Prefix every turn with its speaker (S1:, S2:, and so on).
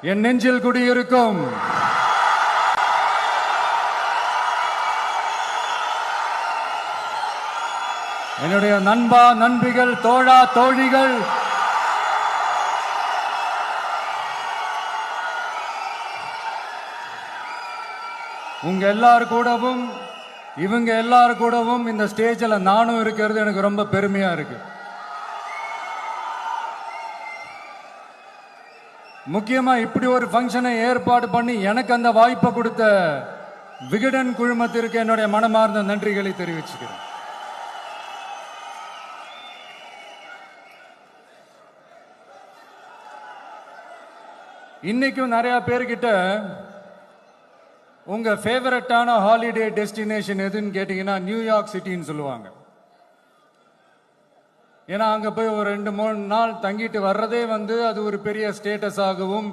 S1: என் நெஞ்சில் குடியிருக்கும் என்னுடைய நண்பா நண்பிகள் தோழா தோழிகள் உங்க எல்லார் கூடவும் இவங்க எல்லாரும் கூடவும் இந்த ஸ்டேஜில் நானும் இருக்கிறது எனக்கு ரொம்ப பெருமையா இருக்கு. முக்கியமா இப்படி ஒரு ஃபங்க்ஷனை ஏற்பாடு பண்ணி எனக்கு அந்த வாய்ப்பை கொடுத்த விகடன் குழுமத்திற்கு என்னுடைய மனமார்ந்த நன்றிகளை தெரிவிச்சுக்கிறேன். இன்னைக்கும் நிறைய பேர்கிட்ட உங்க ஃபேவரட்டான ஹாலிடே டெஸ்டினேஷன் எதுன்னு கேட்டீங்கன்னா நியூயார்க் சிட்டின்னு சொல்லுவாங்க. ஏன்னா அங்க போய் ஒரு 2-3 நாள் தங்கிட்டு வர்றதே அது ஒரு பெரிய ஸ்டேட்டஸ் ஆகவும்